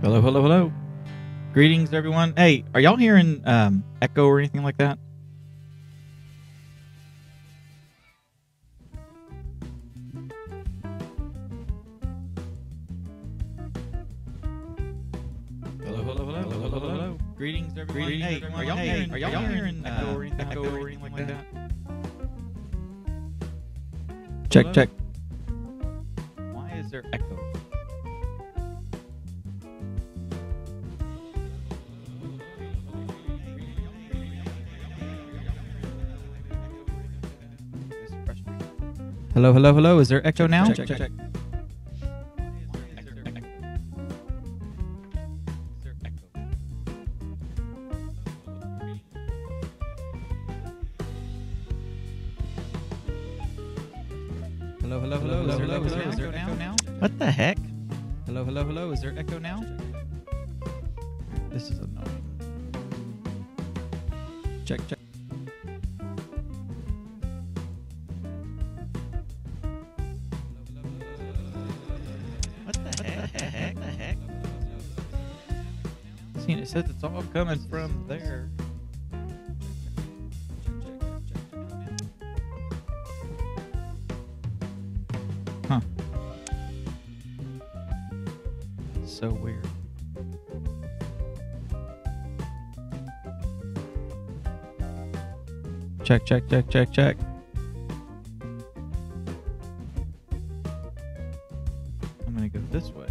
Hello, hello, hello. Greetings, everyone. Hey, are y'all hearing echo or anything like that? Hello, hello, hello, hello, hello, hello. Greetings, everyone. Hey, are y'all hearing echo or anything like that? Check, check. Why is there echo? Hello, hello, hello. Is there echo now? Check, check. Hello, hello, hello, hello, hello. Is there echo now? What the heck? Hello, hello, hello. Is there echo now? This is annoying. Check, check. What the heck? What the heck? See, it says it's all coming from there. Huh. So weird. Check, check, check, check, check. I'm gonna go this way.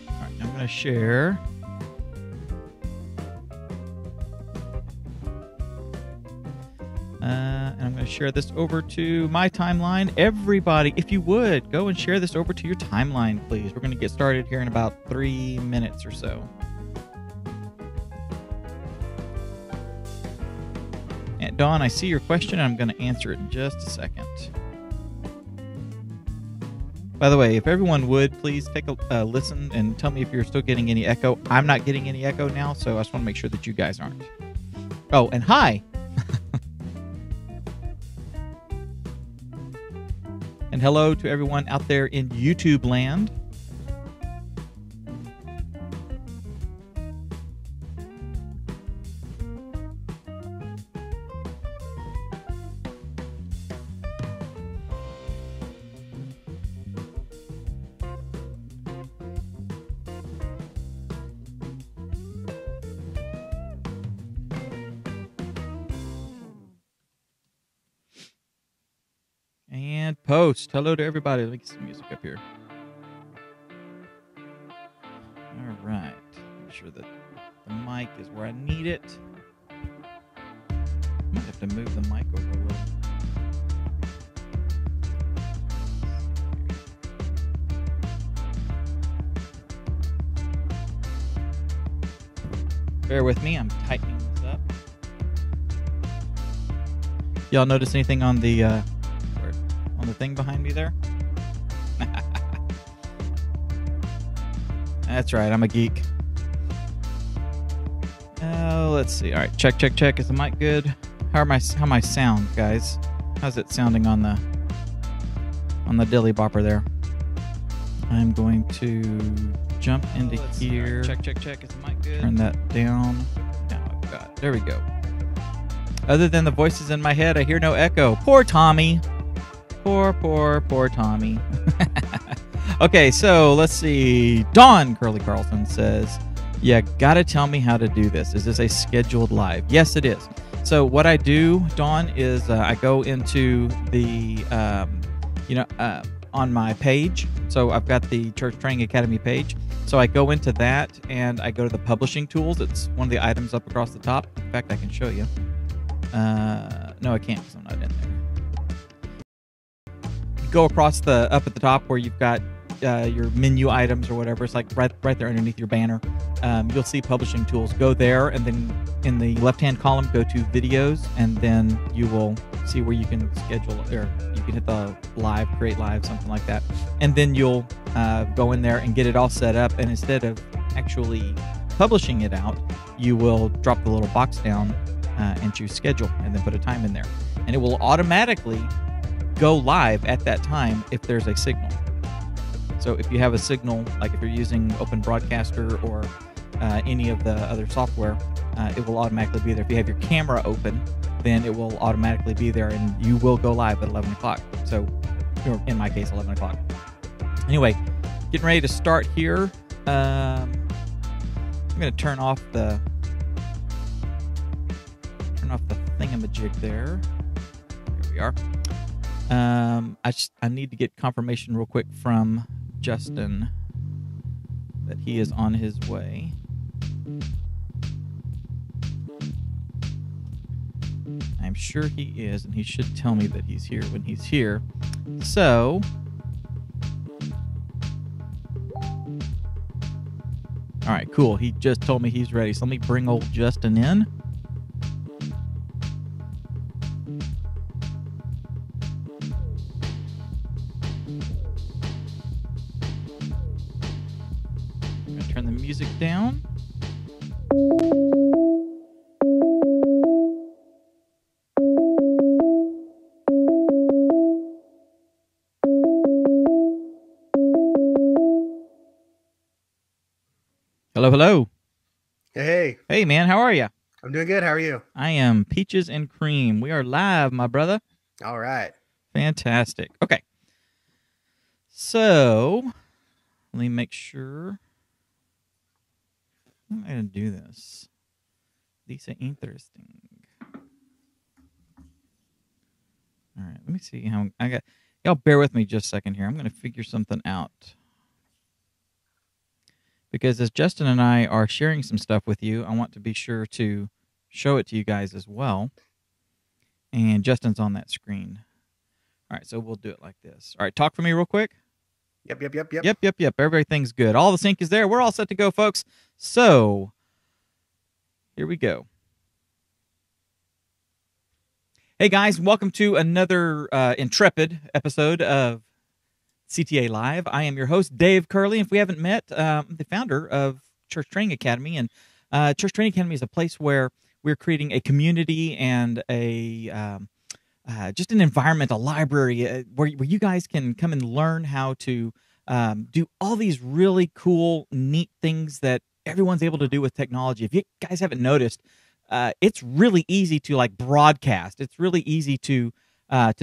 Alright, I'm gonna share. And I'm going to share this over to my timeline. Everybody, if you would, go and share this over to your timeline, please. We're going to get started here in about 3 minutes or so. And Dawn, I see your question, and I'm going to answer it in just a second. By the way, if everyone would, please take a listen and tell me if you're still getting any echo. I'm not getting any echo now, so I just want to make sure that you guys aren't. Oh, and hi! And hello to everyone out there in YouTube land. And post. Hello to everybody. Let me get some music up here. All right. Make sure that the mic is where I need it. I might have to move the mic over a little. Bear with me. I'm tightening this up. Y'all notice anything on the thing behind me there? That's right, I'm a geek. Let's see. All right, check, check, check. Is the mic good? How my sound, guys? How's it sounding on the dilly bopper there? I'm going to jump into here. Check, check, check. Is the mic good? Turn that down. Now I've got. There we go. Other than the voices in my head, I hear no echo. Poor Tommy. Poor Tommy. Okay, so let's see. Dawn Curly Carlson says, "Yeah, gotta tell me how to do this. Is this a scheduled live?" Yes, it is. So what I do, Dawn, is I go into the, on my page. So I've got the Church Training Academy page. So I go into that and I go to the publishing tools. It's one of the items up across the top. In fact, I can show you. No, I can't because I'm not in there. Go across up at the top where you've got your menu items or whatever. It's like right there underneath your banner. You'll see publishing tools. Go there, and then in the left-hand column, go to videos, and then you will see where you can schedule, or you can hit the live, create live, something like that. And then you'll go in there and get it all set up. And instead of actually publishing it out, you will drop the little box down and choose schedule, and then put a time in there. And it will automatically go live at that time if there's a signal. So if you have a signal, like if you're using Open Broadcaster or any of the other software, it will automatically be there. If you have your camera open, then it will automatically be there, and you will go live at 11 o'clock. So, or in my case, 11 o'clock. Anyway, getting ready to start here. I'm going to turn off the thingamajig there. Here we are. I need to get confirmation real quick from Justin that he is on his way. I'm sure he is, and he should tell me that he's here when he's here. So, all right, cool. He just told me he's ready. So let me bring old Justin in. I'm going to turn the music down. Hello, hello. Hey. Hey, man. How are you? I'm doing good. How are you? I am Peaches and Cream. We are live, my brother. All right. Fantastic. Okay. So, let me make sure. How am I going to do this? These are interesting. All right. Let me see how I got. Y'all bear with me just a second here. I'm going to figure something out. Because as Justin and I are sharing some stuff with you, I want to be sure to show it to you guys as well. And Justin's on that screen. All right, so we'll do it like this. All right, talk for me real quick. Yep. Everything's good. All the sync is there. We're all set to go, folks. So, here we go. Hey, guys, welcome to another intrepid episode of CTA Live. I am your host, Dave Curley. If we haven't met, I'm the founder of Church Training Academy. And Church Training Academy is a place where we're creating a community and a just an environment, a library where you guys can come and learn how to do all these really cool, neat things that everyone's able to do with technology. If you guys haven't noticed, it's really easy to like broadcast. It's really easy to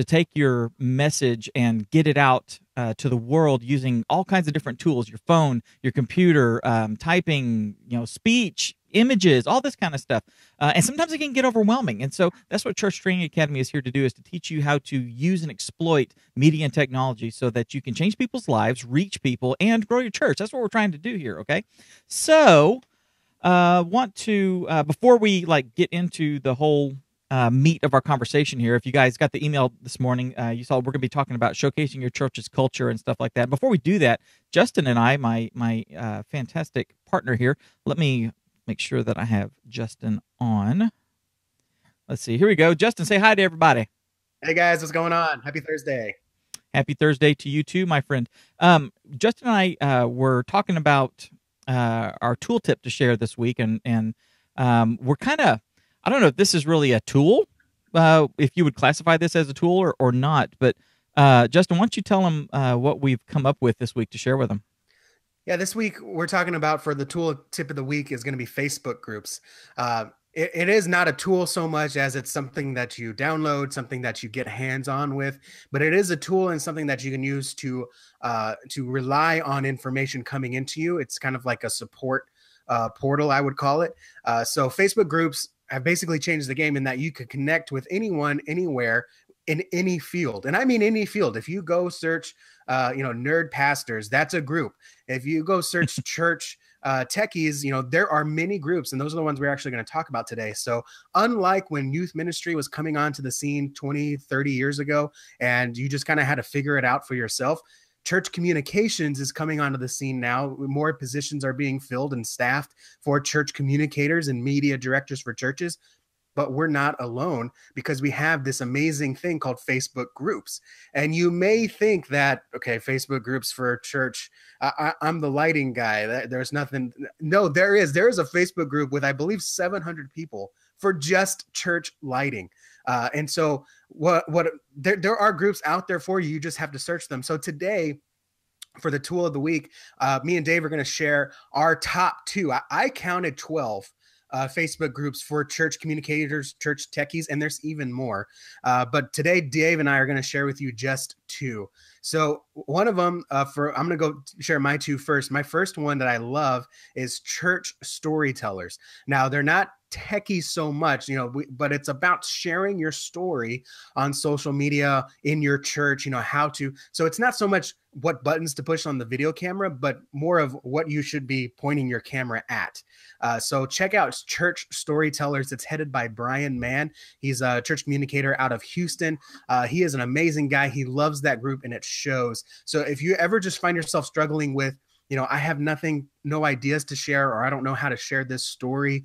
take your message and get it out to the world using all kinds of different tools, your phone, your computer, typing, speech, images, all this kind of stuff. And sometimes it can get overwhelming. And so that's what Church Training Academy is here to do, is to teach you how to use and exploit media and technology so that you can change people's lives, reach people, and grow your church. That's what we're trying to do here, okay? So, want to, before we get into the whole meat of our conversation here. If you guys got the email this morning, you saw we're going to be talking about showcasing your church's culture and stuff like that. Before we do that, Justin and I, my fantastic partner here, let me make sure that I have Justin on. Let's see. Here we go. Justin, say hi to everybody. Hey, guys. What's going on? Happy Thursday. Happy Thursday to you too, my friend. Justin and I were talking about our tooltip to share this week, and we're kind of, I don't know if this is really a tool, if you would classify this as a tool or not. But Justin, why don't you tell them what we've come up with this week to share with them? Yeah, this week we're talking about, for the tool tip of the week, is going to be Facebook groups. It is not a tool so much as it's something that you download, something that you get hands-on with, but it is a tool and something that you can use to rely on information coming into you. It's kind of like a support portal, I would call it. So Facebook groups have basically changed the game in that you can connect with anyone, anywhere, in any field. And I mean any field. If you go search, nerd pastors, that's a group. If you go search church techies, there are many groups, and those are the ones we're actually going to talk about today. So unlike when youth ministry was coming onto the scene 20, 30 years ago, and you just kind of had to figure it out for yourself, church communications is coming onto the scene now. More positions are being filled and staffed for church communicators and media directors for churches. But we're not alone, because we have this amazing thing called Facebook groups. And you may think that, okay, Facebook groups for church, I'm the lighting guy. There's nothing. No, there is a Facebook group with, I believe, 700 people for just church lighting. And so what there are groups out there for you. You just have to search them. So today, for the tool of the week, me and Dave are going to share our top two. I counted 12 Facebook groups for church communicators, church techies, and there's even more. But today, Dave and I are going to share with you just two. So one of them, I'm going to go share my two first. My first one that I love is church storytellers. Now, they're not techie so much, but it's about sharing your story on social media, in your church, how to. So it's not so much what buttons to push on the video camera, but more of what you should be pointing your camera at. So check out Church Storytellers. It's headed by Brian Mann. He's a church communicator out of Houston. He is an amazing guy. He loves that group, and it shows. So if you ever just find yourself struggling with, I have no ideas to share, or I don't know how to share this story,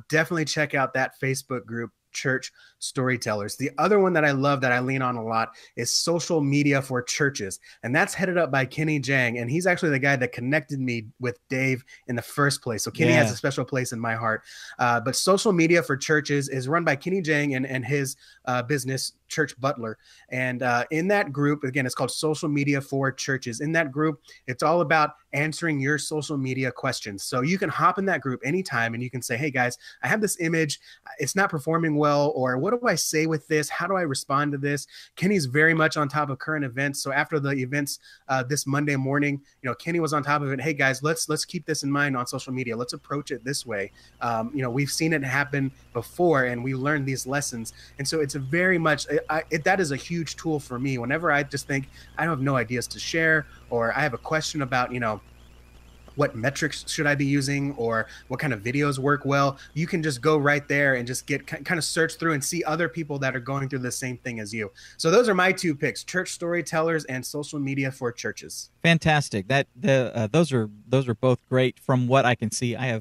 definitely check out that Facebook group, Church Storytellers. The other one that I love, that I lean on a lot, is Social Media for Churches, and that's headed up by Kenny Jang, and he's actually the guy that connected me with Dave in the first place. So Kenny has a special place in my heart. But Social Media for Churches is run by Kenny Jang and his business, Church Butler. And in that group, again, it's called Social Media for Churches. In that group, it's all about answering your social media questions. So you can hop in that group anytime and you can say, hey guys, I have this image, it's not performing well, or what do I say with this? How do I respond to this? Kenny's very much on top of current events. So after the events this Monday morning, Kenny was on top of it. Hey guys, let's keep this in mind on social media. Let's approach it this way. We've seen it happen before, and we learned these lessons. And so it's a very much, that is a huge tool for me. Whenever I just think I have no ideas to share, or I have a question about, what metrics should I be using, or what kind of videos work well, you can just go right there and just get kind of search through and see other people that are going through the same thing as you. So those are my two picks: Church Storytellers and Social Media for Churches. Fantastic. Those are both great. From what I can see, I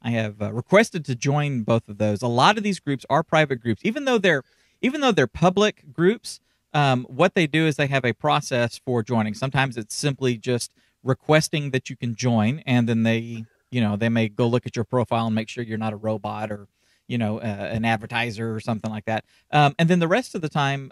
have requested to join both of those. A lot of these groups are private groups, even though they're public groups. What they do is they have a process for joining. Sometimes it's simply just requesting that you can join, and then they may go look at your profile and make sure you're not a robot or an advertiser or something like that. And then the rest of the time,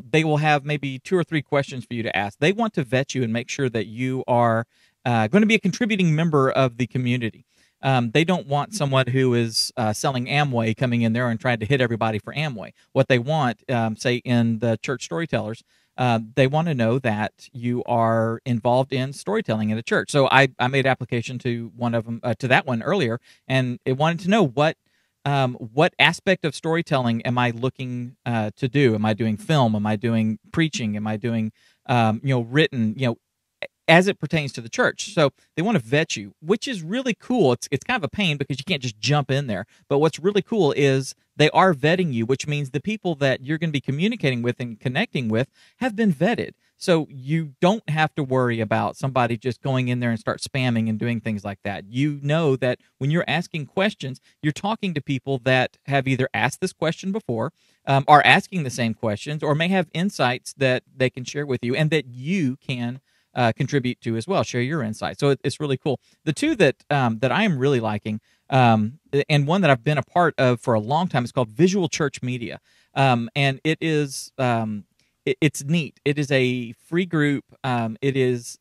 they will have maybe 2 or 3 questions for you to ask. They want to vet you and make sure that you are going to be a contributing member of the community. They don't want someone who is selling Amway coming in there and trying to hit everybody for Amway. What they want, say in the Church Storytellers, they want to know that you are involved in storytelling in a church. So I made application to one of them, to that one earlier, and it wanted to know what aspect of storytelling am I looking to do? Am I doing film? Am I doing preaching? Am I doing written? As it pertains to the church. So they want to vet you, which is really cool. It's kind of a pain because you can't just jump in there. But what's really cool is they are vetting you, which means the people that you're going to be communicating with and connecting with have been vetted. So you don't have to worry about somebody just going in there and start spamming and doing things like that. You know that when you're asking questions, you're talking to people that have either asked this question before, are asking the same questions, or may have insights that they can share with you and that you can contribute to as well, share your insights. So it's really cool. The two that I am really liking, and one that I've been a part of for a long time, is called Visual Church Media, and it is it's neat. It is a free group. It is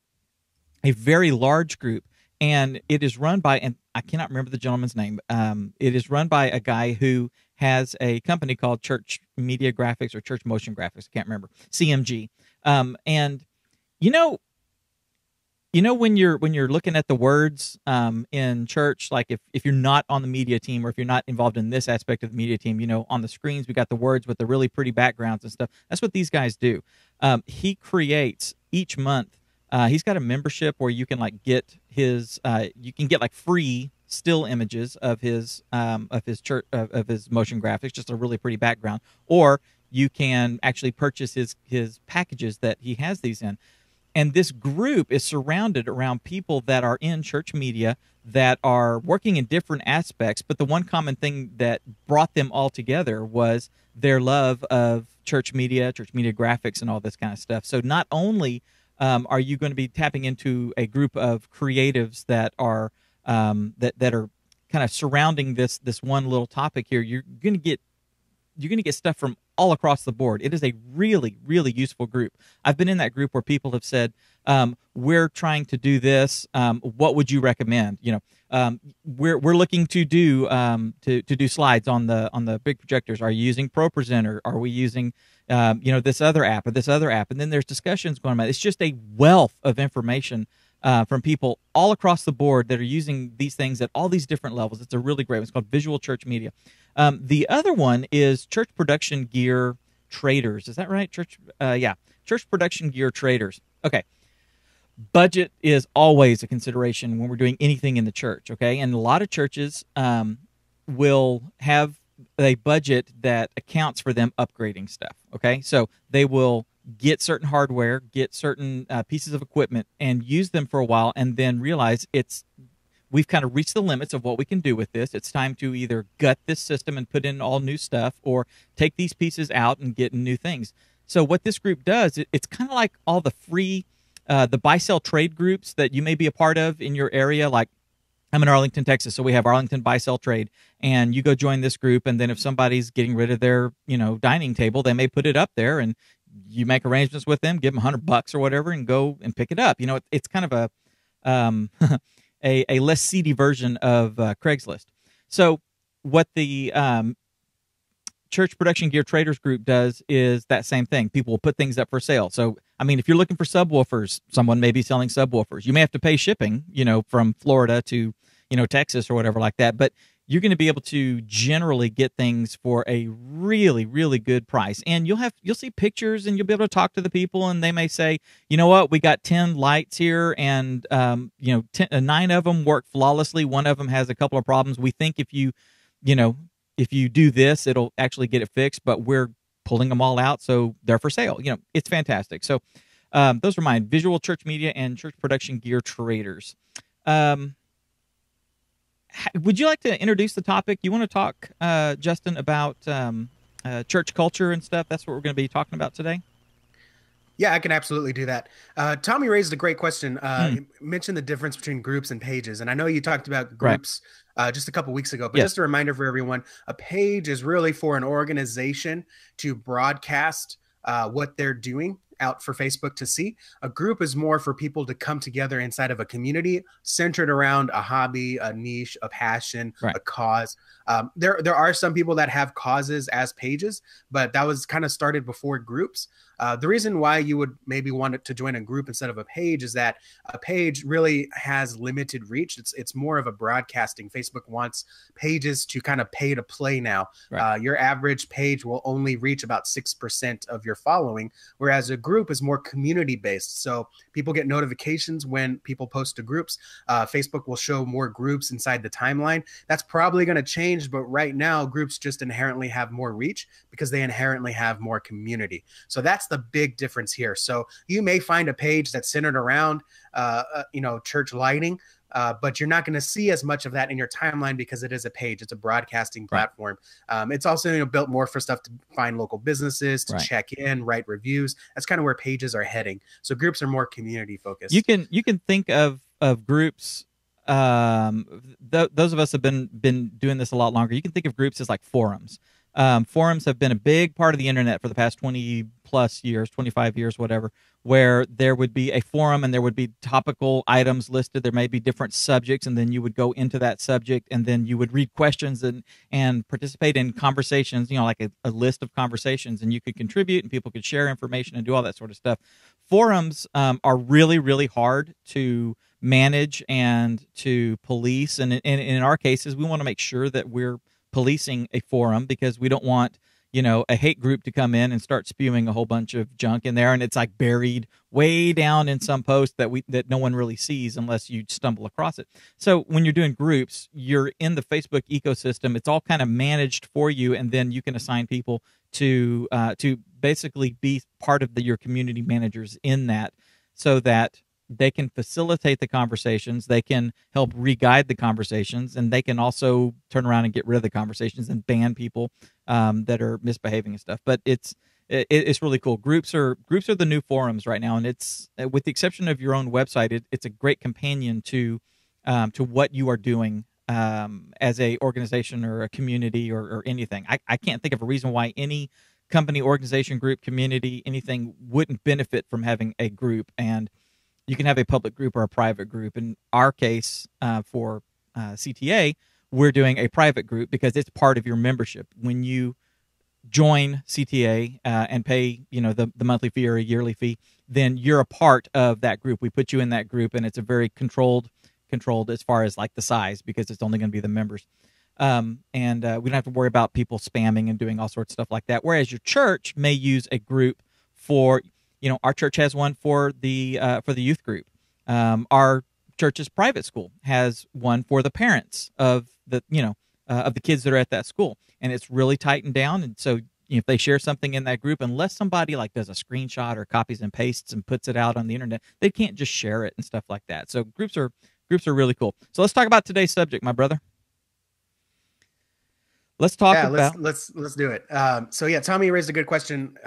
a very large group, and it is run by, and I cannot remember the gentleman's name. It is run by a guy who has a company called Church Media Graphics or Church Motion Graphics. I can't remember, CMG, and when you're looking at the words in church, like if you're not on the media team, or if you're not involved in this aspect of the media team, on the screens we got the words with the really pretty backgrounds and stuff. That's what these guys do. He creates each month. He's got a membership where you can get his free still images of his church of his motion graphics, just a really pretty background, or you can actually purchase his packages that he has these in. And this group is surrounded around people that are in church media that are working in different aspects, but the one common thing that brought them all together was their love of church media graphics, and all this kind of stuff. So not only are you going to be tapping into a group of creatives that are that are kind of surrounding this one little topic here, you're going to get stuff from all across the board. It is a really, really useful group. I've been in that group where people have said, we're trying to do this. What would you recommend? We're looking to do to do slides on the big projectors. Are you using ProPresenter? Are we using this other app or this other app? And then there's discussions going on. It's just a wealth of information from people all across the board that are using these things at all these different levels. It's a really great one. It's called Visual Church Media. The other one is Church Production Gear Traders. Is that right? Church Production Gear Traders. Okay. Budget is always a consideration when we're doing anything in the church, okay? And a lot of churches will have a budget that accounts for them upgrading stuff, okay? So they will get certain hardware, get certain pieces of equipment, and use them for a while, and then realize we've kind of reached the limits of what we can do with this. It's time to either gut this system and put in all new stuff, or take these pieces out and get new things. So what this group does, it's kind of like all the free the buy-sell trade groups that you may be a part of in your area. Like, I'm in Arlington, Texas, so we have Arlington Buy-Sell Trade, and you go join this group, and then if somebody's getting rid of their dining table, they may put it up there, and you make arrangements with them, give them $100 or whatever, and go and pick it up. It's kind of a less seedy version of Craigslist. So what the Church Production Gear Traders Group does is that same thing. People will put things up for sale. So, if you're looking for subwoofers, someone may be selling subwoofers. You may have to pay shipping, from Florida to, Texas or whatever like that. But you're going to be able to generally get things for a really, really good price. And you'll see pictures, and you'll be able to talk to the people, and they may say, you know what, we got 10 lights here, and 9 of them work flawlessly. One of them has a couple of problems. We think if you do this, it'll actually get it fixed, but we're pulling them all out, so they're for sale. It's fantastic. So those are mine: Visual Church Media and Church Production Gear Traders. Would you like to introduce the topic? You want to talk, Justin, about church culture and stuff? That's what we're going to be talking about today. Yeah, I can absolutely do that. Tommy raised a great question. You mentioned the difference between groups and pages. And I know you talked about groups just a couple weeks ago, but just a reminder for everyone, a page is really for an organization to broadcast what they're doing out for Facebook to see. A group is more for people to come together inside of a community centered around a hobby, a niche, a passion, a cause. There are some people that have causes as pages, but that was kind of started before groups. The reason why you would maybe want it to join a group instead of a page is that a page really has limited reach. It's more of a broadcasting. Facebook wants pages to kind of pay to play now. Your average page will only reach about 6% of your following, whereas a group is more community based. So people get notifications when people post to groups. Facebook will show more groups inside the timeline. That's probably going to change, but right now groups just inherently have more reach because they inherently have more community. So that's the big difference here. So you may find a page that's centered around church lighting, but you're not going to see as much of that in your timeline because it is a page. It's a broadcasting platform. It's also built more for stuff to find local businesses, to check in, write reviews. That's kind of where pages are heading. So groups are more community focused. You can think of groups. Those of us have been doing this a lot longer. You can think of groups as like forums. Forums have been a big part of the internet for the past 20 plus years, 25 years, whatever, where there would be a forum and there would be topical items listed. There may be different subjects, and then you would go into that subject, and then you would read questions and participate in conversations, like a list of conversations, and you could contribute and people could share information and do all that sort of stuff. Forums are really, really hard to manage and to police. And in our cases, we want to make sure that we're policing a forum because we don't want a hate group to come in and start spewing a whole bunch of junk in there, and it's like buried way down in some post that no one really sees unless you stumble across it. So when you're doing groups, you're in the Facebook ecosystem. It's all kind of managed for you, and then you can assign people to basically be part of your community managers in that, so that they can facilitate the conversations, they can help re-guide the conversations, and they can also turn around and get rid of the conversations and ban people that are misbehaving and stuff. But it's really cool. Groups are the new forums right now, and it's, with the exception of your own website, it's a great companion to what you are doing as a organization or a community or anything. I can't think of a reason why any company, organization, group, community, anything wouldn't benefit from having a group. And you can have a public group or a private group. In our case, for CTA, we're doing a private group because it's part of your membership. When you join CTA and pay, the monthly fee or a yearly fee, then you're a part of that group. We put you in that group, and it's a very controlled as far as like the size, because it's only going to be the members. And we don't have to worry about people spamming and doing all sorts of stuff like that. Whereas your church may use a group for, our church has one for the youth group. Our church's private school has one for the parents of the kids that are at that school, and it's really tightened down. And so if they share something in that group, unless somebody like does a screenshot or copies and pastes and puts it out on the internet, they can't just share it and stuff like that. So groups are really cool. So let's talk about today's subject, my brother. Let's talk about. Let's do it. So yeah, Tommy raised a good question.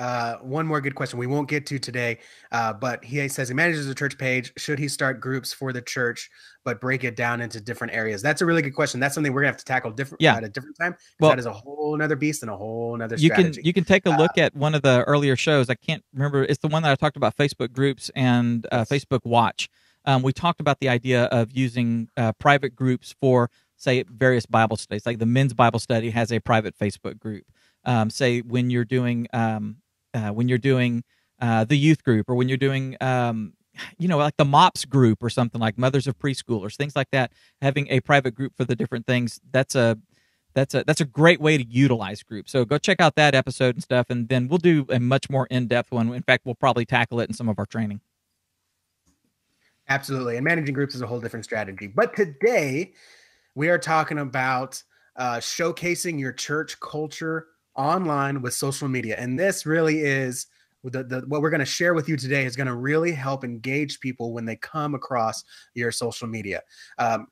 One more good question we won't get to today, but he says he manages a church page. Should he start groups for the church, but break it down into different areas? That's a really good question. That's something we're gonna have to tackle at a different time. Well, that is a whole nother beast and a whole nother strategy. You can take a look at one of the earlier shows. I can't remember. It's the one that I talked about Facebook groups and Facebook Watch. We talked about the idea of using private groups for, say, various Bible studies. Like the men's Bible study has a private Facebook group. Say when you're doing the youth group, or when you're doing like the MOPS group or something, like Mothers of Preschoolers, things like that. Having a private group for the different things, that's a great way to utilize groups. So go check out that episode and stuff, and then we'll do a much more in-depth one. In fact, we'll probably tackle it in some of our training. Absolutely, and managing groups is a whole different strategy. But today, we are talking about showcasing your church culture online with social media. And this really is what we're going to share with you today is going to really help engage people when they come across your social media.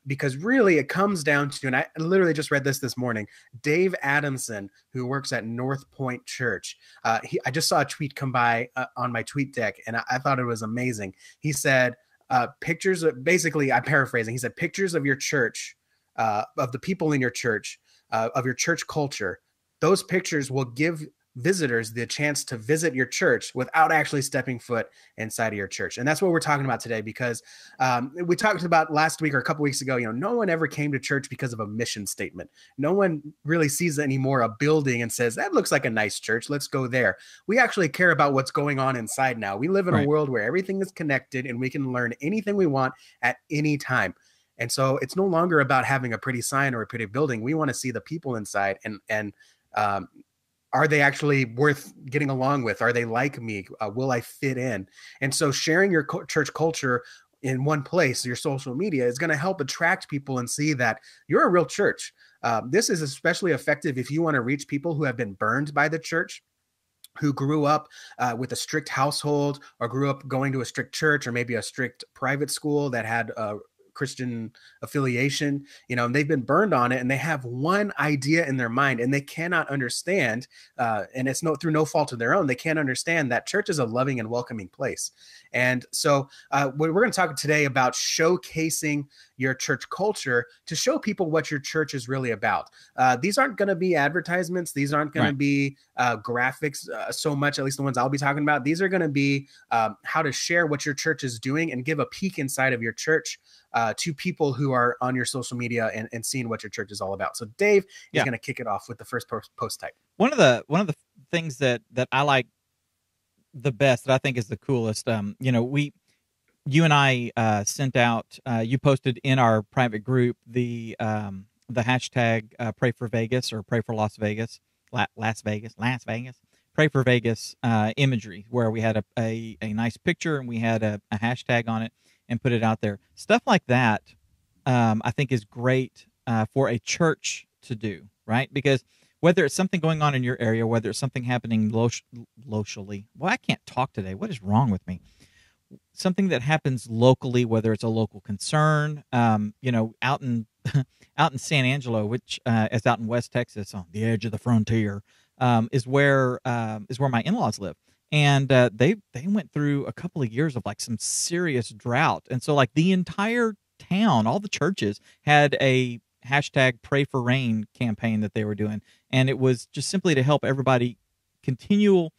Because really it comes down to, and I literally just read this morning, Dave Adamson, who works at North Point Church. I just saw a tweet come by on my tweet deck, and I thought it was amazing. He said, pictures of, basically, I'm paraphrasing. He said, pictures of your church, of the people in your church, of your church culture. Those pictures will give visitors the chance to visit your church without actually stepping foot inside of your church. And that's what we're talking about today, because we talked about last week or a couple weeks ago, no one ever came to church because of a mission statement. No one really sees anymore a building and says, that looks like a nice church, let's go there. We actually care about what's going on inside now. We live in a world where everything is connected and we can learn anything we want at any time. And so it's no longer about having a pretty sign or a pretty building. We want to see the people inside, and are they actually worth getting along with? Are they like me? Will I fit in? And so sharing your church culture in one place, your social media, is going to help attract people and see that you're a real church. This is especially effective if you want to reach people who have been burned by the church, who grew up with a strict household, or grew up going to a strict church, or maybe a strict private school that had Christian affiliation, and they've been burned on it, and they have one idea in their mind, and they cannot understand, and it's through no fault of their own, they can't understand that church is a loving and welcoming place. And so we're going to talk today about showcasing your church culture to show people what your church is really about. These aren't going to be advertisements. These aren't going to be graphics so much, at least the ones I'll be talking about. These are going to be how to share what your church is doing and give a peek inside of your church to people who are on your social media and seeing what your church is all about. So Dave is going to kick it off with the first post type. One of the things that I like the best, that I think is the coolest, you and I sent out, you posted in our private group the hashtag Pray for Vegas, or Pray for Las Vegas, Pray for Vegas imagery, where we had a nice picture and we had a hashtag on it and put it out there. Stuff like that, I think, is great for a church to do, right? Because whether it's something going on in your area, whether it's something happening locally. Well, I can't talk today. What is wrong with me? Something that happens locally, whether it's a local concern, out in out in San Angelo, which is out in West Texas, on the edge of the frontier, is where my in-laws live. And they went through a couple of years of like some serious drought. And so like the entire town, all the churches had a hashtag Pray for Rain campaign that they were doing. And it was just simply to help everybody continual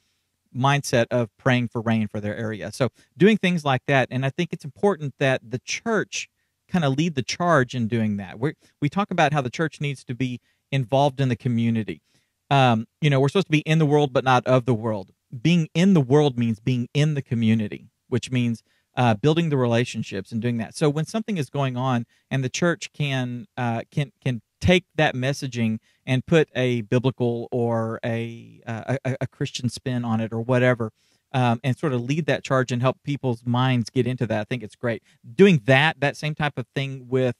mindset of praying for rain for their area. So doing things like that, and I think it's important that the church kind of lead the charge in doing that. We talk about how the church needs to be involved in the community. We're supposed to be in the world, but not of the world. Being in the world means being in the community, which means building the relationships and doing that. So when something is going on, and the church can take that messaging and put a biblical or a Christian spin on it or whatever, and sort of lead that charge and help people's minds get into that, I think it's great. Doing that same type of thing with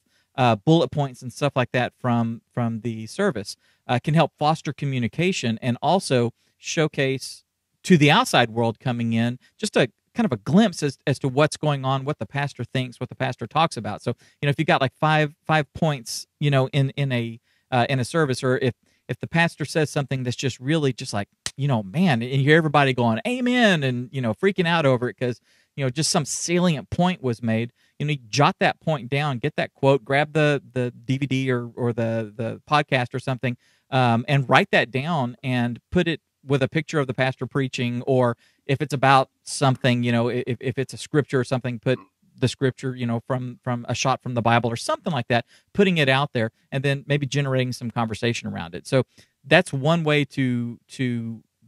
bullet points and stuff like that from the service can help foster communication and also showcase to the outside world coming in just a kind of a glimpse as to what's going on, what the pastor thinks, what the pastor talks about. So, if you got like five points, in a service, or if the pastor says something that's just really just like, man, and you hear everybody going amen and freaking out over it because just some salient point was made. You jot that point down, get that quote, grab the DVD or the podcast or something, and write that down and put it with a picture of the pastor preaching, or if it's about something, if it's a scripture or something, put the scripture, from a shot from the Bible or something like that, putting it out there, and then maybe generating some conversation around it. So that's one way to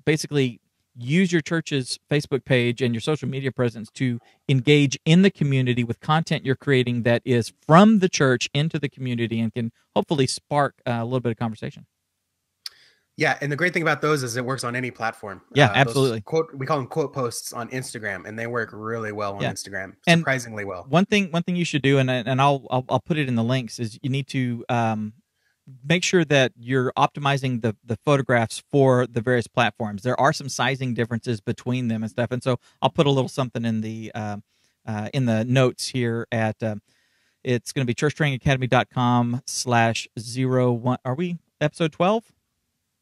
basically use your church's Facebook page and your social media presence to engage in the community with content you're creating that is from the church into the community and can hopefully spark a little bit of conversation. Yeah, and the great thing about those is it works on any platform. Yeah, absolutely. We call them quote posts on Instagram, and they work really well on Instagram, surprisingly well. One thing you should do, and I'll put it in the links, is you need to make sure that you're optimizing the photographs for the various platforms. There are some sizing differences between them and stuff, and so I'll put a little something in the notes here at it's going to be churchtrainingacademy.com/01. Are we episode 12?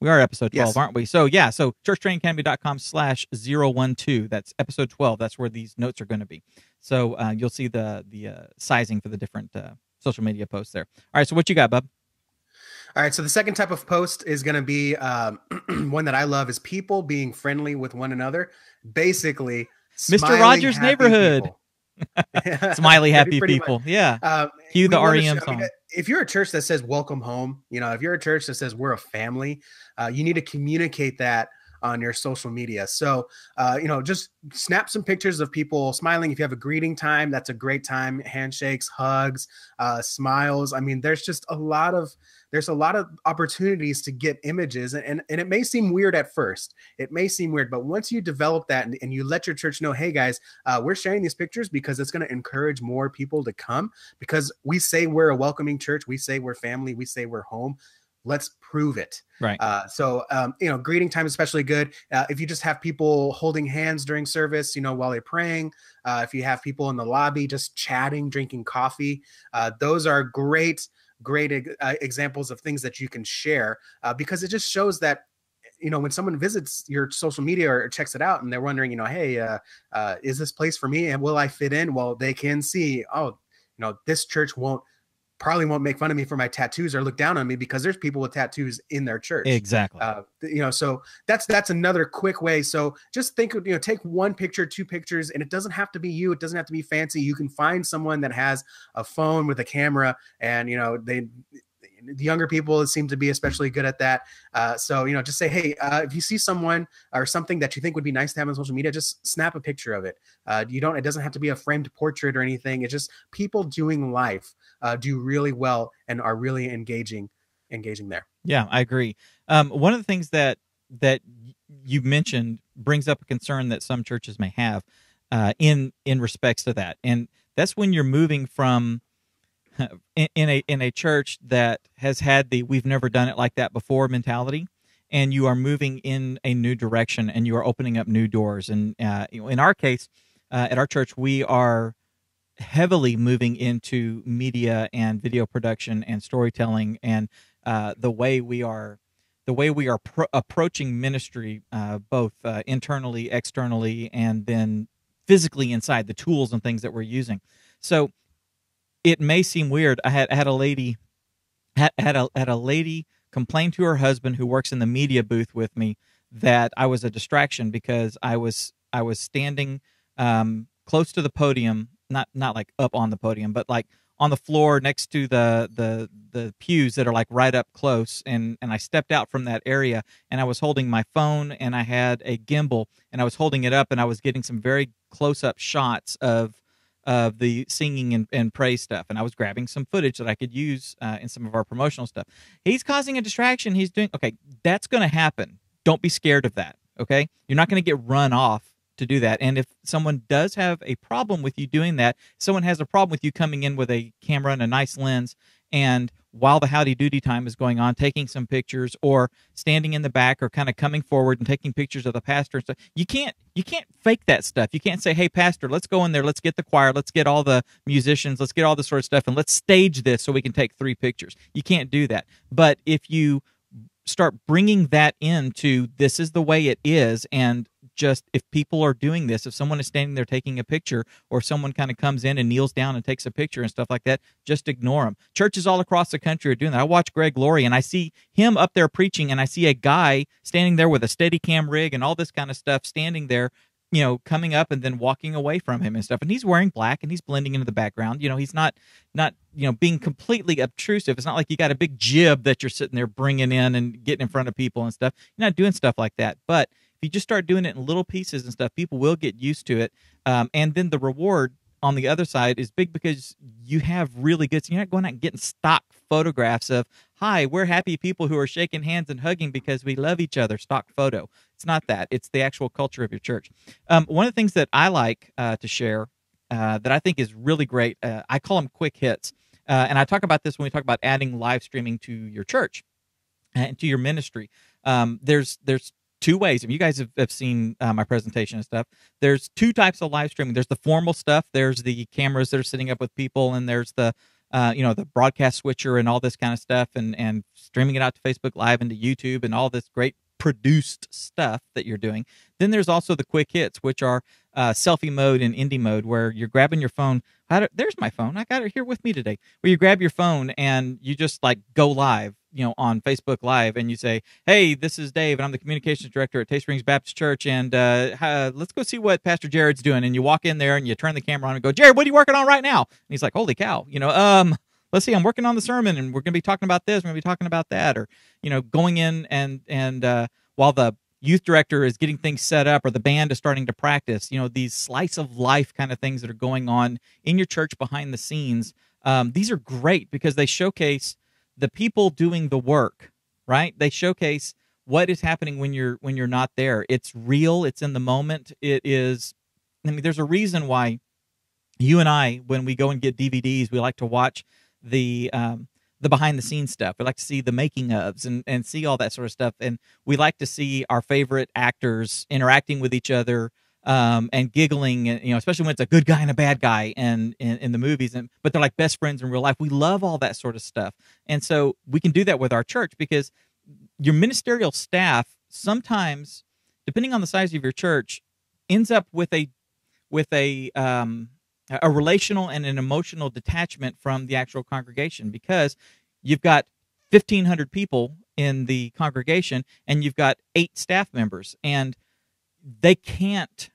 We are episode 12, yes. Aren't we? So churchtrainingacademy.com/012. That's episode 12. That's where these notes are going to be. So you'll see the sizing for the different social media posts there. All right, so what you got, bub? All right, so the second type of post is going to be one that I love, is people being friendly with one another. Basically, Mr. Rogers' Neighborhood. Smiley happy people. Much. Yeah. Cue the REM song. If you're a church that says welcome home, if you're a church that says we're a family, you need to communicate that on your social media. So, just snap some pictures of people smiling. If you have a greeting time, that's a great time. Handshakes, hugs, smiles. I mean, there's a lot of opportunities to get images, and it may seem weird at first. It may seem weird, but once you develop that and you let your church know, hey guys, we're sharing these pictures because it's going to encourage more people to come, because we say we're a welcoming church. We say we're family. We say we're home. Let's prove it. Right. So, greeting time is especially good. If you just have people holding hands during service, while they're praying, if you have people in the lobby just chatting, drinking coffee, those are great examples of things that you can share, because it just shows that, when someone visits your social media or checks it out and they're wondering, hey, is this place for me and will I fit in? Well, they can see, this church probably won't make fun of me for my tattoos or look down on me because there's people with tattoos in their church. Exactly. So that's another quick way. So just think, take one picture, two pictures, and it doesn't have to be you. It doesn't have to be fancy. You can find someone that has a phone with a camera, and, the younger people seem to be especially good at that. So, just say, hey, if you see someone or something that you think would be nice to have on social media, just snap a picture of it. It doesn't have to be a framed portrait or anything. It's just people doing life do really well and are really engaging there. Yeah, I agree. One of the things that you mentioned brings up a concern that some churches may have in respects to that. And that's when you're moving from in a church that has had the "we've never done it like that before" mentality, and you are moving in a new direction and you are opening up new doors. And in our case, at our church, we are heavily moving into media and video production and storytelling, and the way we are approaching ministry, both internally, externally, and then physically inside, the tools and things that we're using. So it may seem weird. I had a lady complain to her husband who works in the media booth with me that I was a distraction because I was standing close to the podium, not like up on the podium, but like on the floor next to the pews that are like right up close, and I stepped out from that area, and I was holding my phone, and I had a gimbal, and I was holding it up, and I was getting some very close up shots of the singing and praise stuff, and I was grabbing some footage that I could use in some of our promotional stuff. He's causing a distraction. He's doing okay. That's going to happen. Don't be scared of that. Okay, you're not going to get run off to do that. And if someone does have a problem with you doing that, someone has a problem with you coming in with a camera and a nice lens, and while the howdy doody time is going on, taking some pictures or standing in the back or kind of coming forward and taking pictures of the pastor and stuff, you can't fake that stuff. You can't say, hey, pastor, let's go in there, let's get the choir, let's get all the musicians, let's get all this sort of stuff, and let's stage this so we can take 3 pictures. You can't do that. But if you start bringing that into this is the way it is, and just if people are doing this, if someone is standing there taking a picture, or someone kind of comes in and kneels down and takes a picture and stuff like that, just ignore them. Churches all across the country are doing that. I watch Greg Laurie, and I see him up there preaching, and I see a guy standing there with a Steadicam rig and all this kind of stuff, standing there, coming up and then walking away from him and stuff. And he's wearing black and he's blending into the background. He's not being completely obtrusive. It's not like you got a big jib that you're sitting there bringing in and getting in front of people and stuff. You're not doing stuff like that. But if you just start doing it in little pieces and stuff, people will get used to it. And then the reward on the other side is big because you have really good, so you're not going out and getting stock photographs of, hi, we're happy people who are shaking hands and hugging because we love each other, stock photo. It's not that. It's the actual culture of your church. One of the things that I like to share that I think is really great, I call them quick hits. And I talk about this when we talk about adding live streaming to your church and to your ministry. There's 2 ways. If you guys have seen my presentation and stuff, there's 2 types of live streaming. There's the formal stuff. There's the cameras that are sitting up with people, and there's the the broadcast switcher and all this kind of stuff, and streaming it out to Facebook Live and to YouTube and all this great produced stuff that you're doing. Then there's also the quick hits, which are selfie mode and indie mode, where you're grabbing your phone. There's my phone. I got it here with me today. Where you grab your phone and you just like go live, on Facebook Live, and you say, hey, this is Dave, and I'm the communications director at Taste Springs Baptist Church, and let's go see what Pastor Jared's doing. And you walk in there and you turn the camera on and go, Jared, what are you working on right now? And he's like, holy cow, let's see, I'm working on the sermon, and we're going to be talking about this, we're going to be talking about that, or going in and while the youth director is getting things set up, or the band is starting to practice, these slice of life kind of things that are going on in your church behind the scenes. These are great because they showcase the people doing the work, right? They showcase what is happening when you're not there. It's real. It's in the moment. It is. I mean, there's a reason why you and I, when we go and get DVDs, we like to watch the behind the scenes stuff. We like to see the making ofs and see all that sort of stuff. And we like to see our favorite actors interacting with each other, and giggling, especially when it's a good guy and a bad guy and in the movies, but they're like best friends in real life. We love all that sort of stuff. And so we can do that with our church, because your ministerial staff sometimes, depending on the size of your church, ends up with a relational and an emotional detachment from the actual congregation, because you've got 1,500 people in the congregation and you've got 8 staff members, and they can't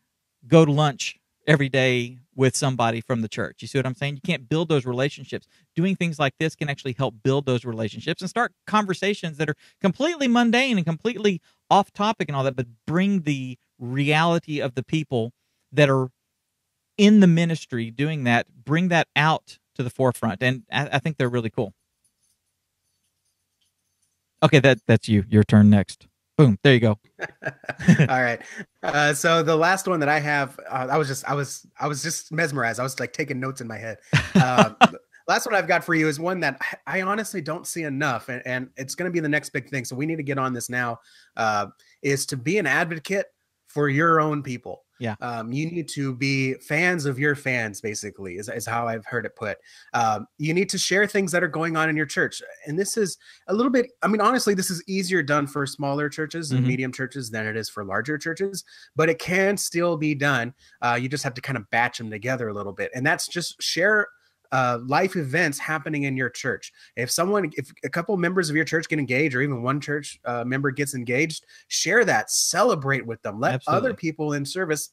go to lunch every day with somebody from the church. You see what I'm saying? You can't build those relationships. Doing things like this can actually help build those relationships and start conversations that are completely mundane and completely off topic and all that, but bring the reality of the people that are in the ministry doing that, bring that out to the forefront. And I think they're really cool. Okay, that's you. Your turn next. Boom, there you go. All right. So the last one that I have, I was just mesmerized. I was like taking notes in my head. Last one I've got for you is one that I honestly don't see enough, and it's going to be the next big thing. So we need to get on this now. Is to be an advocate for your own people. Yeah. You need to be fans of your fans, basically, is how I've heard it put. You need to share things that are going on in your church. And this is a little bit, I mean, honestly, this is easier done for smaller churches and medium churches than it is for larger churches, but it can still be done. You just have to kind of batch them together a little bit. And that's just share life events happening in your church. If a couple members of your church get engaged, or even one church member gets engaged, share that, celebrate with them. Let Absolutely. other people in service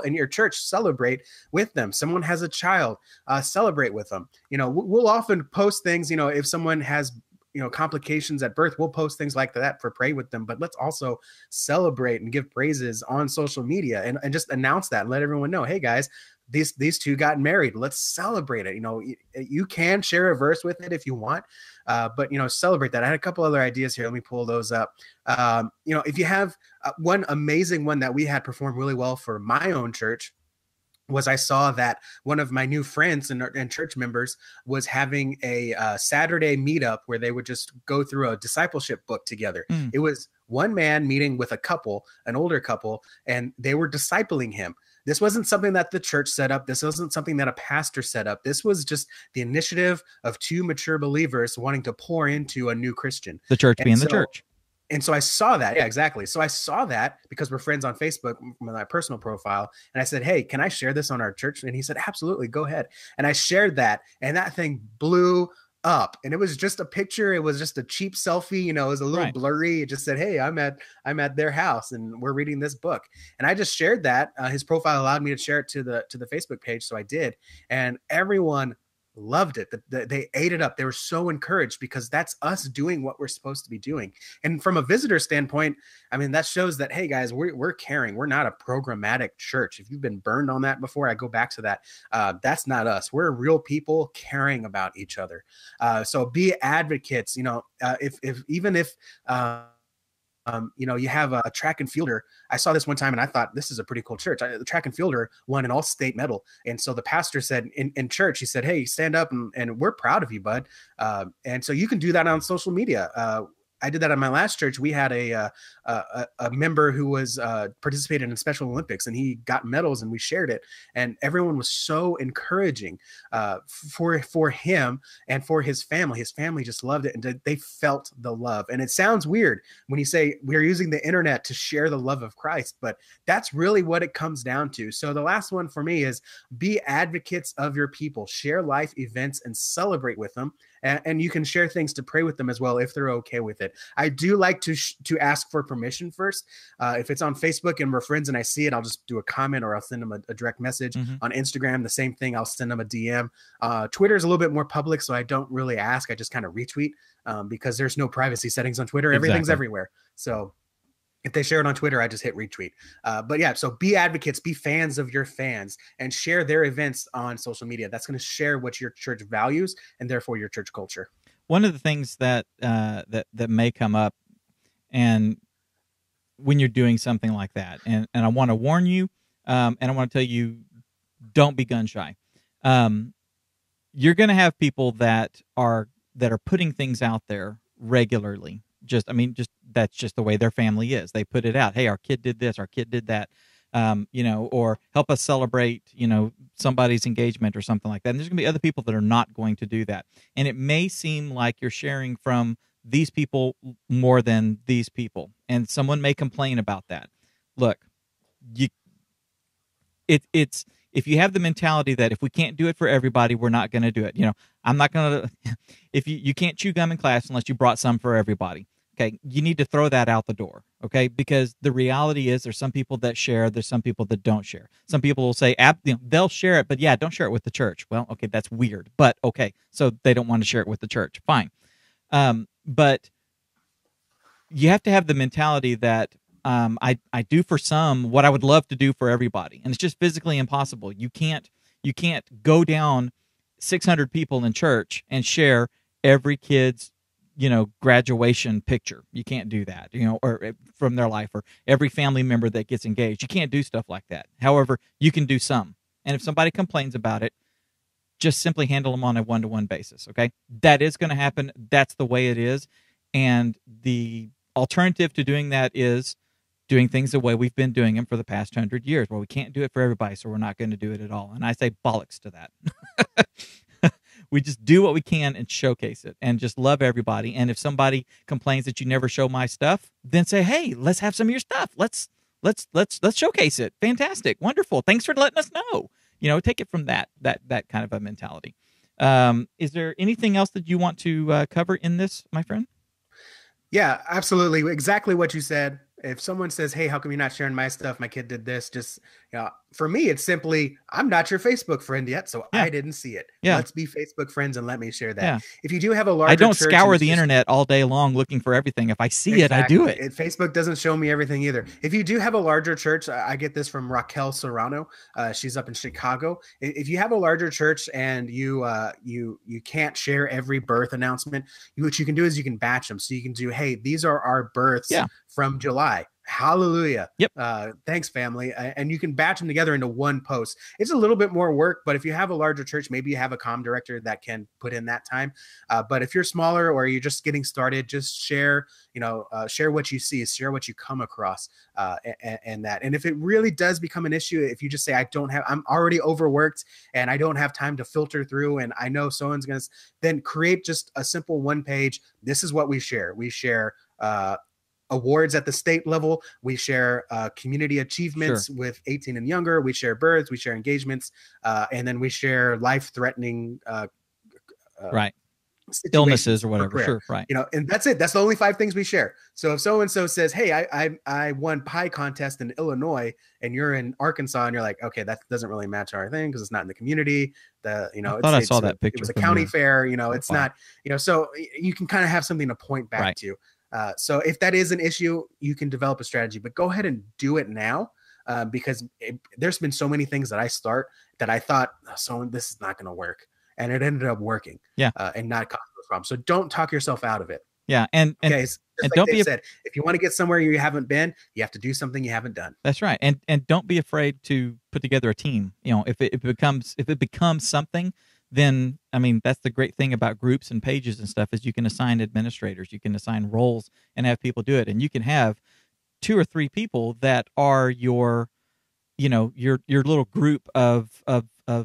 in your church celebrate with them. Someone has a child, celebrate with them. We'll often post things, if someone has complications at birth, we'll post things like that for pray with them. But let's also celebrate and give praises on social media, and just announce that and let everyone know, hey guys, these two got married. Let's celebrate it. You can share a verse with it if you want, but celebrate that. I had a couple other ideas here. Let me pull those up. If you have one amazing one that we had perform really well for my own church, was I saw that one of my new friends and church members was having a Saturday meetup where they would just go through a discipleship book together. It was one man meeting with a couple, an older couple, and they were discipling him. This wasn't something that the church set up. This wasn't something that a pastor set up. This was just the initiative of two mature believers wanting to pour into a new Christian. The church being the church. And so I saw that. Yeah, exactly. So I saw that because we're friends on Facebook from my personal profile. And I said, hey, can I share this on our church? And he said, absolutely, go ahead. And I shared that. And that thing blew up. And it was just a picture. It was just a cheap selfie. It was a little blurry. It just said, hey, I'm at their house and we're reading this book. And I just shared that. His profile allowed me to share it to the Facebook page. So I did. And everyone loved it. They ate it up. They were so encouraged because that's us doing what we're supposed to be doing. And from a visitor standpoint, I mean, that shows that, hey guys, we're caring. We're not a programmatic church. If you've been burned on that before, I go back to that. That's not us. We're real people caring about each other. So be advocates. If you have a track and fielder. I saw this one time and I thought, this is a pretty cool church. The track and fielder won an all-state medal. And so the pastor said in church, he said, hey, stand up and we're proud of you, bud. And so you can do that on social media. I did that at my last church. We had a member who was participated in Special Olympics, and he got medals, and we shared it. And everyone was so encouraging for him and for his family. His family just loved it, and they felt the love. And it sounds weird when you say we're using the internet to share the love of Christ, but that's really what it comes down to. So the last one for me is be advocates of your people. Share life events and celebrate with them. And you can share things to pray with them as well if they're okay with it. I do like to ask for permission first. If it's on Facebook and we're friends and I see it, I'll just do a comment or I'll send them a direct message. On Instagram, the same thing. I'll send them a DM. Twitter is a little bit more public, so I don't really ask. I just kind of retweet because there's no privacy settings on Twitter. Everything's everywhere. So if they share it on Twitter, I just hit retweet. But yeah, so be advocates, be fans of your fans, and share their events on social media. That's going to share what your church values and therefore your church culture. One of the things that may come up, and when you're doing something like that, and I want to warn you, and I want to tell you, don't be gun shy. You're going to have people that are putting things out there regularly. That's just the way their family is. They put it out. Hey, our kid did this, our kid did that, or help us celebrate, somebody's engagement or something like that. And there's going to be other people that are not going to do that. And it may seem like you're sharing from these people more than these people. And someone may complain about that. Look, it's if you have the mentality that if we can't do it for everybody, we're not going to do it. I'm not going to, if you can't chew gum in class unless you brought some for everybody. Okay, you need to throw that out the door, okay? Because the reality is there's some people that share, there's some people that don't share. Some people will say, they'll share it, but yeah, don't share it with the church. Well, okay, that's weird, but okay, so they don't want to share it with the church. Fine. But you have to have the mentality that I do for some what I would love to do for everybody, and it's just physically impossible. You can't go down 600 people in church and share every kid's graduation picture. You can't do that, or from their life, or every family member that gets engaged. You can't do stuff like that. However, you can do some. And if somebody complains about it, just simply handle them on a one-to-one basis, okay? That is going to happen. That's the way it is. And the alternative to doing that is doing things the way we've been doing them for the past 100 years, where we can't do it for everybody, so we're not going to do it at all. And I say bollocks to that. We just do what we can and showcase it and just love everybody. And if somebody complains that you never show my stuff, then say, hey, let's have some of your stuff. Let's showcase it. Fantastic. Wonderful. Thanks for letting us know. Take it from that kind of a mentality. Is there anything else that you want to cover in this, my friend? Yeah, absolutely. Exactly what you said. If someone says, "Hey, how come you're not sharing my stuff? My kid did this," just, for me, it's simply, "I'm not your Facebook friend yet, so Yeah, I didn't see it. yeah, Let's be Facebook friends and let me share that." yeah. If you do have a I larger don't church and scour it's the just internet all day long looking for everything. If I see it, I do exactly. it. Facebook doesn't show me everything either. If you do have a larger church, I get this from Raquel Serrano. She's up in Chicago. If you have a larger church and you can't share every birth announcement, what you can do is you can batch them. So you can do, "Hey, these are our births Yeah. from July. Hallelujah. Yep. Thanks, family." And you can batch them together into one post. It's a little bit more work, but if you have a larger church, maybe you have a comm director that can put in that time. But if you're smaller or you're just getting started, just share, share what you see, share what you come across, and that. And if it really does become an issue, if you just say, I'm already overworked and I don't have time to filter through, and I know someone's going to, then create just a simple one page. This is what we share. We share, awards at the state level. We share community achievements with 18 and younger. We share births. We share engagements. And then we share life-threatening right. Illnesses or whatever. Sure. Right. And that's it. That's the only 5 things we share. So if so-and-so says, "Hey, I won pie contest in Illinois," and you're in Arkansas, and you're like, "Okay, that doesn't really match our thing because it's not in the community." I thought I saw that picture. It was a county fair, it's not, so you can kind of have something to point back to. So if that is an issue, you can develop a strategy, but go ahead and do it now, because there's been so many things that I start that I thought, this is not going to work. And it ended up working, and not causing those problems. So don't talk yourself out of it. Yeah, and like don't be said. If you want to get somewhere you haven't been, you have to do something you haven't done. That's right, and don't be afraid to put together a team. If it becomes something, then that's the great thing about groups and pages and stuff is you can assign administrators, you can assign roles, and have people do it, and you can have 2 or 3 people that are your little group of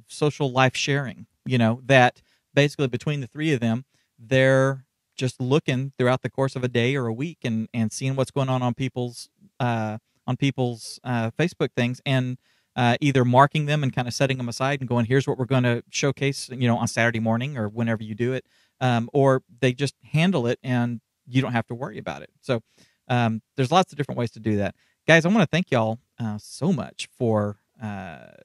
social life sharing. That basically between the 3 of them, they're just looking throughout the course of a day or a week and seeing what's going on people's Facebook things, and either marking them and kind of setting them aside and going, here's what we're going to showcase, on Saturday morning or whenever you do it, or they just handle it and you don't have to worry about it. So there's lots of different ways to do that. Guys, I want to thank y'all so much for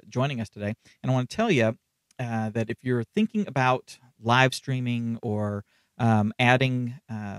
joining us today, and I want to tell you that if you're thinking about live streaming or adding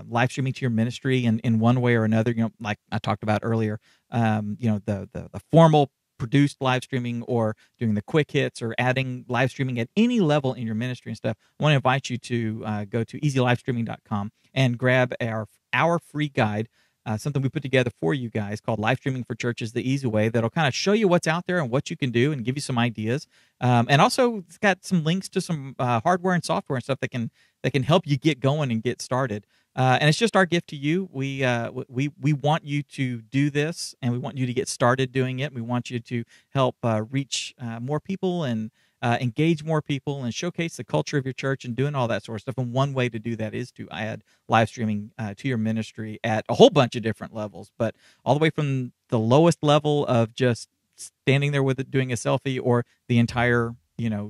live streaming to your ministry in one way or another, like I talked about earlier, the formal produced live streaming or doing the quick hits or adding live streaming at any level in your ministry and stuff, I want to invite you to go to easylivestreaming.com and grab our free guide, something we put together for you guys called Live Streaming for Churches the Easy Way, that'll kind of show you what's out there and what you can do and give you some ideas. And also it's got some links to some hardware and software and stuff that can help you get going and get started. And it's just our gift to you. We want you to do this, and we want you to get started doing it. We want you to help reach more people and engage more people and showcase the culture of your church and doing all that sort of stuff. And one way to do that is to add live streaming to your ministry at a whole bunch of different levels, but all the way from the lowest level of just standing there with it, doing a selfie, or the entire,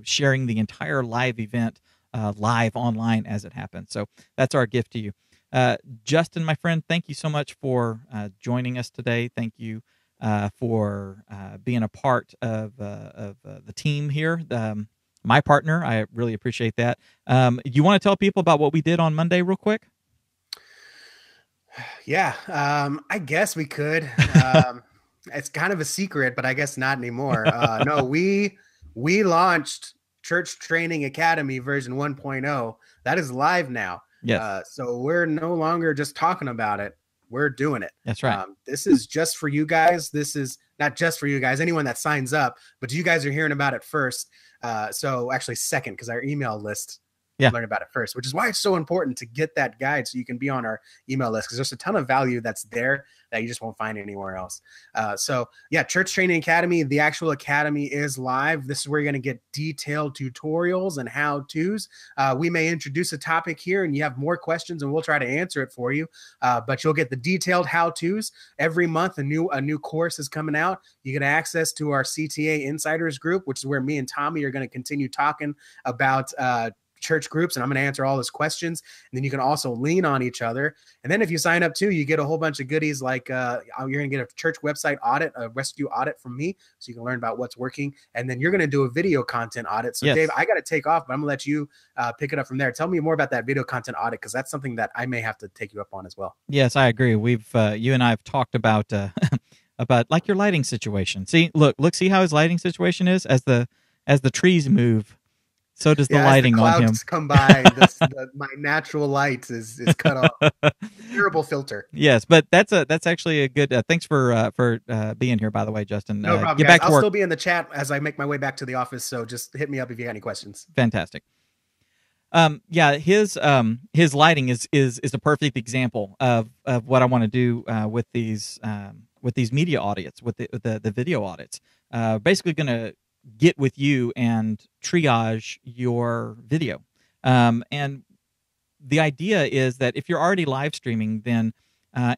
sharing the entire live event live online as it happens. So that's our gift to you. Justin, my friend, thank you so much for joining us today. Thank you for being a part of the team here, my partner. I really appreciate that. You want to tell people about what we did on Monday real quick? Yeah, I guess we could. It's kind of a secret, but I guess not anymore. No, we launched Church Training Academy version 1.0. That is live now. Yes. So we're no longer just talking about it. We're doing it. That's right. This is just for you guys. This is not just for you guys, anyone that signs up, but you guys are hearing about it first. So actually second, because our email list learn about it first, which is why it's so important to get that guide so you can be on our email list, because there's a ton of value that's there that you just won't find anywhere else. So yeah, Church Training Academy, the actual academy is live. This is where you're going to get detailed tutorials and how-tos. We may introduce a topic here and you have more questions and we'll try to answer it for you. But you'll get the detailed how-tos every month. A new course is coming out. You get access to our CTA Insiders group, which is where me and Tommy are going to continue talking about church groups, and I'm going to answer all those questions. And then you can also lean on each other. And then if you sign up too, you get a whole bunch of goodies like you're going to get a church website audit, a rescue audit from me, so you can learn about what's working. And then you're going to do a video content audit. So Dave, I got to take off, but I'm going to let you pick it up from there. Tell me more about that video content audit, because that's something that I may have to take you up on as well. Yes, I agree. We've you and I have talked about about like your lighting situation. See how his lighting situation is. As the trees move, so does the lighting as the on him. Clouds come by, my natural light is cut off. Terrible filter. Yes, but that's actually a good. Thanks for being here, by the way, Justin. No problem. Get Guys, back to I'll work. still be in the chat as I make my way back to the office. So just hit me up if you got any questions. Fantastic. His lighting is a perfect example of what I want to do with these media audits, with the video audits. Basically, going to get with you and triage your video. And the idea is that if you're already live streaming, then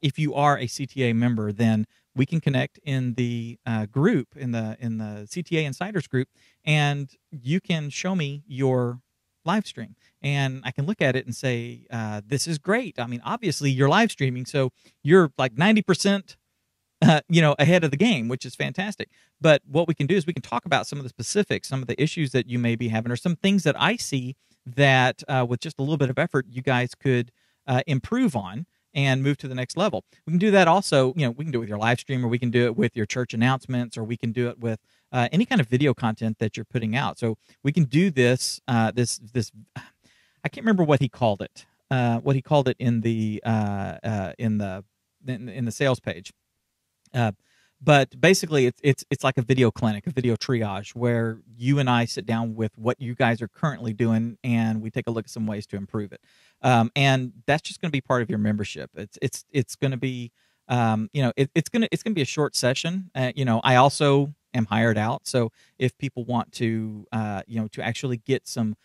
if you are a CTA member, then we can connect in the group, in the CTA Insiders group, and you can show me your live stream, and I can look at it and say, this is great. I mean, obviously you're live streaming, so you're like 90% ahead of the game, which is fantastic. But what we can do is we can talk about some of the specifics, some of the issues that you may be having, or some things that I see that with just a little bit of effort, you guys could improve on and move to the next level. We can do that also, we can do it with your live stream, or we can do it with your church announcements, or we can do it with any kind of video content that you're putting out. So we can do this, this I can't remember what he called it, in the sales page. But basically, it's like a video clinic, a video triage, where you and I sit down with what you guys are currently doing, and we take a look at some ways to improve it. And that's just going to be part of your membership. It's going to be, it's going to be a short session. I also am hired out, so if people want to, to actually get some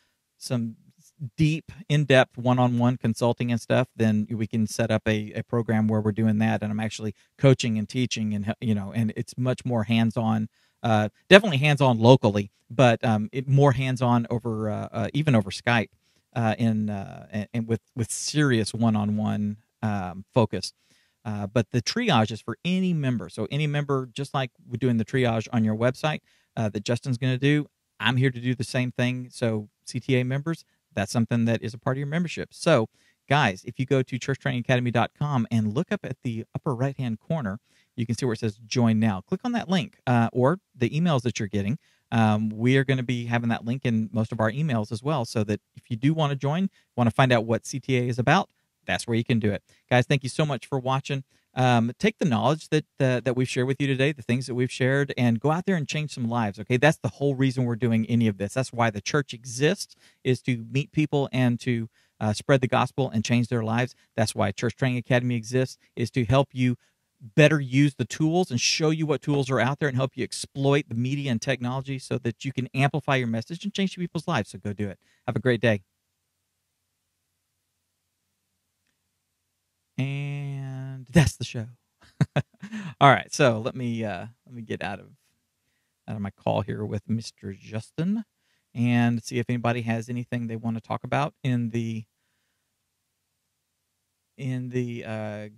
deep, in-depth, one-on-one consulting and stuff, then we can set up a program where we're doing that, and I'm actually coaching and teaching, and and it's much more hands-on, definitely hands-on locally, but more hands-on over even over Skype, and with serious one-on-one focus. But the triage is for any member. So any member, just like we're doing the triage on your website that Justin's going to do, I'm here to do the same thing. So CTA members, that's something that is a part of your membership. So, guys, if you go to churchtrainingacademy.com and look up at the upper right-hand corner, you can see where it says Join Now. Click on that link, or the emails that you're getting. We are going to be having that link in most of our emails as well, so that if you do want to join, want to find out what CTA is about, that's where you can do it. Guys, thank you so much for watching. Take the knowledge that we've shared with you today, the things that we've shared, and go out there and change some lives, okay? That's the whole reason we're doing any of this. That's why the church exists, is to meet people and to spread the gospel and change their lives. That's why Church Training Academy exists, is to help you better use the tools and show you what tools are out there and help you exploit the media and technology so that you can amplify your message and change people's lives. So go do it. Have a great day. And that's the show. All right, so let me get out of my call here with Mr. Justin and see if anybody has anything they want to talk about in the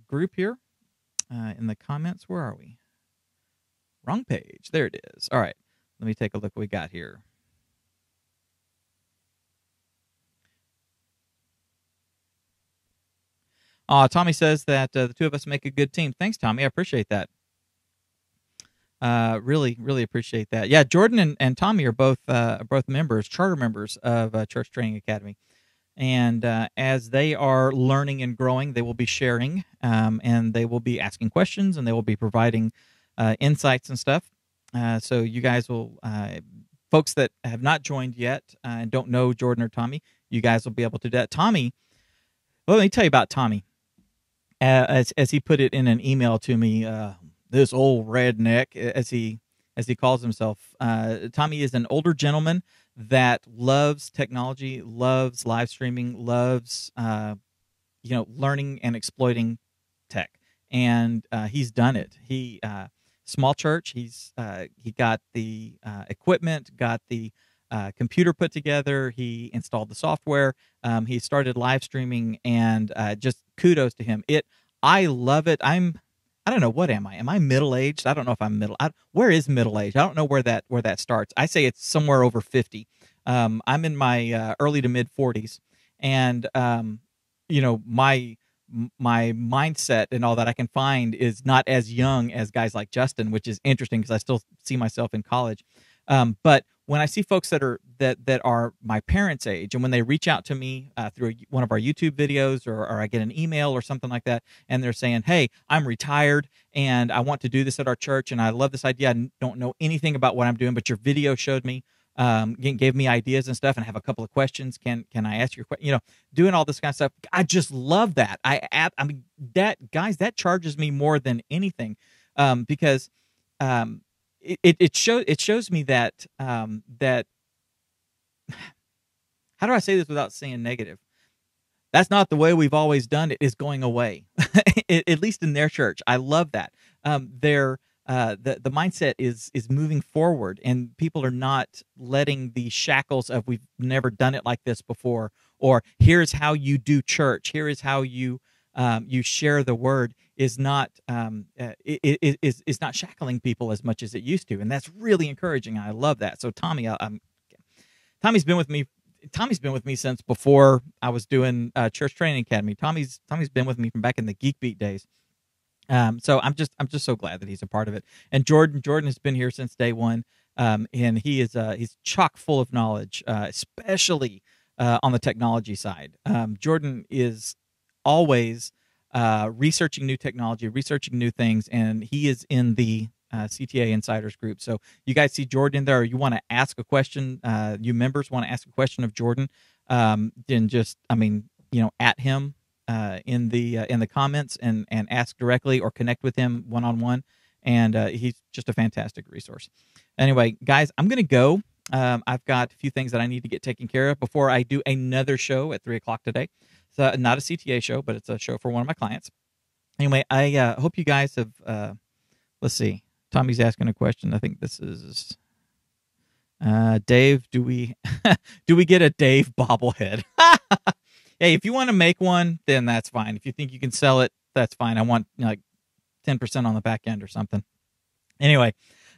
group here, in the comments. Where are we? Wrong page. There it is. All right, let me take a look what we got here. Tommy says that the two of us make a good team. Thanks, Tommy. I appreciate that. Really, really appreciate that. Yeah, Jordan and Tommy are both members, charter members of Church Training Academy. And as they are learning and growing, they will be sharing, and they will be asking questions, and they will be providing insights and stuff. So you guys will, folks that have not joined yet and don't know Jordan or Tommy, you guys will be able to do that. Tommy, well, let me tell you about Tommy. As he put it in an email to me, this old redneck, as he calls himself, Tommy is an older gentleman that loves technology, loves live streaming, loves learning and exploiting tech, and he's done it. He small church. He got the equipment, got the computer put together. He installed the software. He started live streaming, and just kudos to him. I love it. I don't know, what am I? Am I middle aged? I don't know if I'm where is middle age? I don't know where that starts. I say it's somewhere over 50. I'm in my early to mid 40s, and my mindset and all that I can find is not as young as guys like Justin, which is interesting because I still see myself in college. But when I see folks that are my parents' age, and when they reach out to me through one of our YouTube videos, or I get an email or something like that, and they're saying, "Hey, I'm retired and I want to do this at our church, and I love this idea. I don't know anything about what I'm doing, but your video showed me, gave me ideas and stuff, and I have a couple of questions. Can I ask your question?" Doing all this kind of stuff. I just love that. I mean, that charges me more than anything, because it shows me that that how do I say this without saying negative? That's not the way we've always done it. Is going away, at least in their church. I love that. The mindset is moving forward, and people are not letting the shackles of "we've never done it like this before," or "here's how you do church, here is how you share the word," is not is not shackling people as much as it used to, and that's really encouraging. I love that. So Tommy's been with me. Tommy's been with me since before I was doing Church Training Academy. Tommy's been with me from back in the Geek Beat days. So I'm just so glad that he's a part of it. And Jordan has been here since day one, and he's chock full of knowledge, especially on the technology side. Jordan is always researching new technology, researching new things, and he is in the CTA Insiders group. So you guys see Jordan in there, or you want to ask a question, you members want to ask a question of Jordan, then just, at him in the comments, and ask directly, or connect with him one-on-one, and he's just a fantastic resource. Anyway, guys, I'm going to go. I've got a few things that I need to get taken care of before I do another show at 3 o'clock today. So not a CTA show, but it's a show for one of my clients. Anyway, I hope you guys have, let's see. Tommy's asking a question. I think this is Dave. Do we get a Dave bobblehead? Hey, if you want to make one, then that's fine. If you think you can sell it, that's fine. I want 10% on the back end or something. Anyway,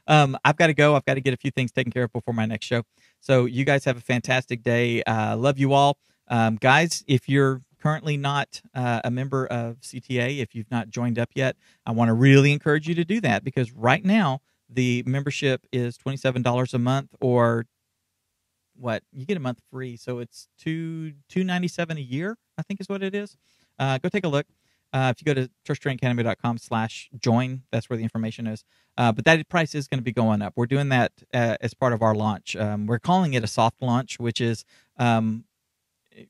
I've got to go. I've got to get a few things taken care of before my next show. So you guys have a fantastic day. Love you all. Guys, if you're currently not a member of CTA, if you've not joined up yet, I want to really encourage you to do that, because right now the membership is $27 a month, or what, you get a month free, so it's $297 a year, I think is what it is. Go take a look. If you go to churchtrainingacademy.com/join, that's where the information is. But that price is going to be going up. We're doing that as part of our launch. We're calling it a soft launch, which is,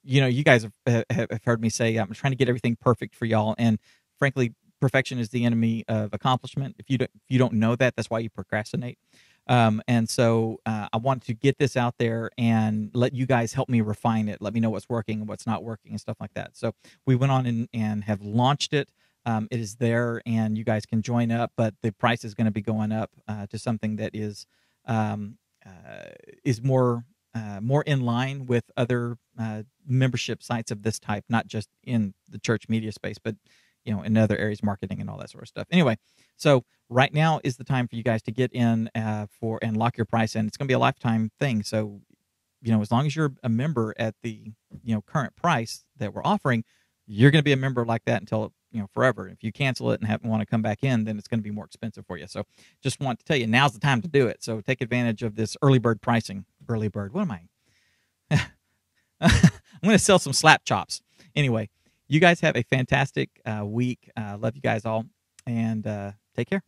you guys have heard me say, I'm trying to get everything perfect for y'all. And frankly, perfection is the enemy of accomplishment. If you don't know that, that's why you procrastinate. And so I wanted to get this out there and let you guys help me refine it. Let me know what's working and what's not working and stuff like that. So we went on and have launched it. It is there, and you guys can join up, but the price is going to be going up to something that is more in line with other membership sites of this type, not just in the church media space, but in other areas, marketing and all that sort of stuff. Anyway, so right now is the time for you guys to get in and lock your price in. It's going to be a lifetime thing. So, as long as you're a member at the current price that we're offering, you're going to be a member like that until forever. If you cancel it and want to come back in, then it's going to be more expensive for you. So, just want to tell you, now's the time to do it. So take advantage of this early bird pricing. Early bird. What am I? I'm going to sell some slap chops. Anyway, you guys have a fantastic week. Love you guys all, and take care.